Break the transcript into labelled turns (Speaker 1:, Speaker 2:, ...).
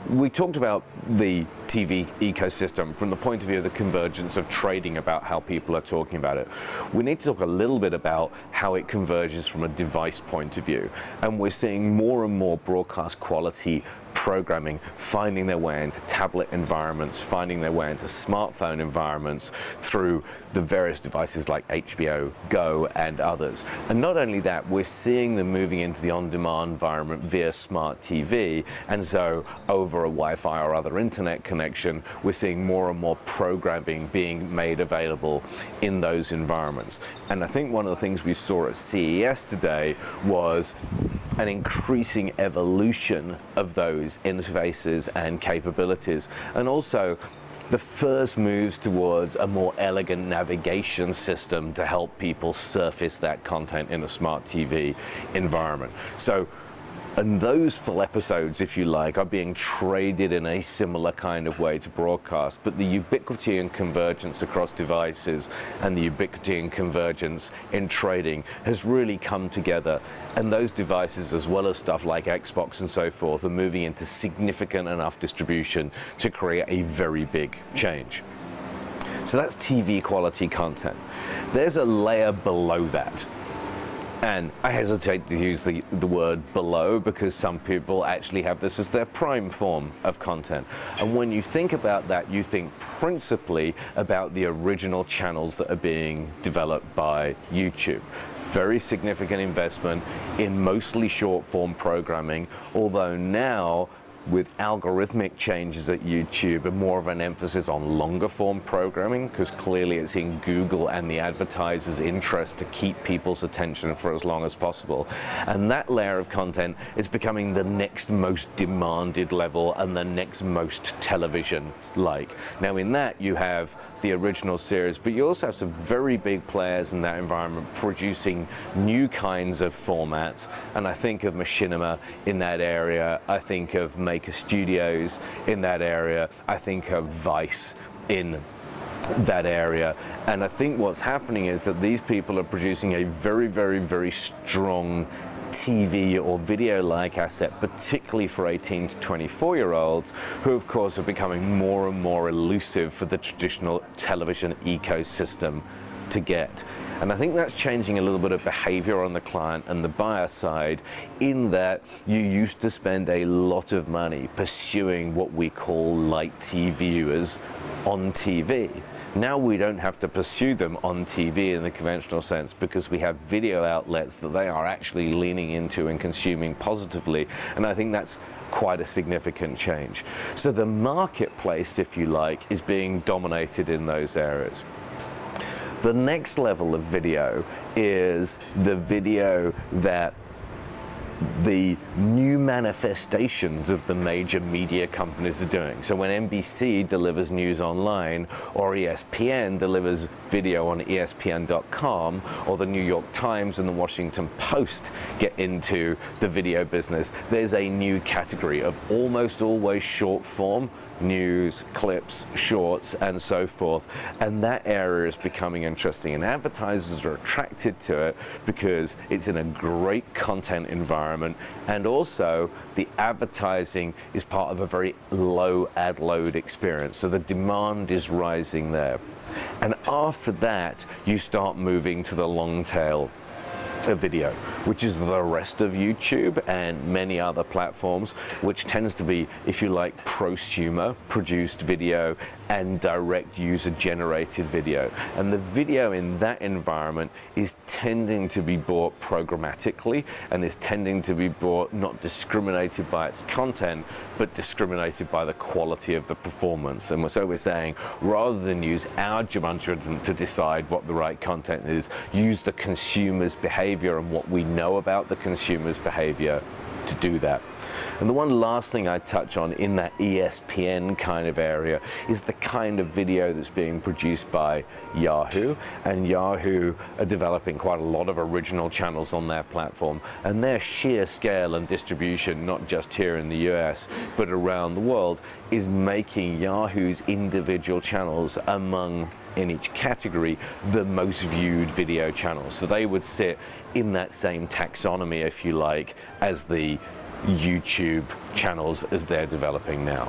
Speaker 1: We talked about the TV ecosystem from the point of view of the convergence of trading, about how people are talking about it. We need to talk a little bit about how it converges from a device point of view. And we're seeing more and more broadcast quality programming finding their way into tablet environments, finding their way into smartphone environments through the various devices like HBO Go and others. And not only that, we're seeing them moving into the on-demand environment via smart TV, and so over a Wi-Fi or other internet connection, we're seeing more and more programming being made available in those environments. And I think one of the things we saw at CES today was an increasing evolution of those interfaces and capabilities, and also the first moves towards a more elegant navigation system to help people surface that content in a smart TV environment. And those full episodes, if you like, are being traded in a similar kind of way to broadcast. But the ubiquity and convergence across devices and the ubiquity and convergence in trading has really come together. And those devices, as well as stuff like Xbox and so forth, are moving into significant enough distribution to create a very big change. So that's TV quality content. There's a layer below that. And I hesitate to use the word below, because some people actually have this as their prime form of content. And when you think about that, you think principally about the original channels that are being developed by YouTube. Very significant investment in mostly short form programming, although now with algorithmic changes at YouTube and more of an emphasis on longer form programming, because clearly it's in Google and the advertisers' interest to keep people's attention for as long as possible. And that layer of content is becoming the next most demanded level and the next most television-like. Now in that you have the original series, but you also have some very big players in that environment producing new kinds of formats. And I think of Machinima in that area, I think of Maker Studios in that area, I think of Vice in that area. And I think what's happening is that these people are producing a very, very, very strong TV or video-like asset, particularly for 18 to 24-year-olds, who of course are becoming more and more elusive for the traditional television ecosystem to get. And I think that's changing a little bit of behavior on the client and the buyer side, in that you used to spend a lot of money pursuing what we call light TV viewers on TV. Now we don't have to pursue them on TV in the conventional sense, because we have video outlets that they are actually leaning into and consuming positively. And I think that's quite a significant change. So the marketplace, if you like, is being dominated in those areas. The next level of video is the video that the new manifestations of the major media companies are doing. So when NBC delivers news online, or ESPN delivers video on ESPN.com, or the New York Times and the Washington Post get into the video business, there's a new category of almost always short form news, clips, shorts, and so forth. And that area is becoming interesting, and advertisers are attracted to it because it's in a great content environment, and also the advertising is part of a very low ad load experience, so the demand is rising there. And after that, you start moving to the long tail of video, which is the rest of YouTube and many other platforms, which tends to be, if you like, prosumer produced video and direct user generated video. And the video in that environment is tending to be bought programmatically, and is tending to be bought not discriminated by its content, but discriminated by the quality of the performance. And so we're saying, rather than use our judgment to decide what the right content is, use the consumer's behavior and what we know about the consumer's behavior to do that. And the one last thing I touch on in that ESPN kind of area is the kind of video that's being produced by Yahoo. And Yahoo are developing quite a lot of original channels on their platform, and their sheer scale and distribution, not just here in the US, but around the world, is making Yahoo's individual channels among, in each category, the most viewed video channels. So they would sit in that same taxonomy, if you like, as the YouTube channels as they're developing now.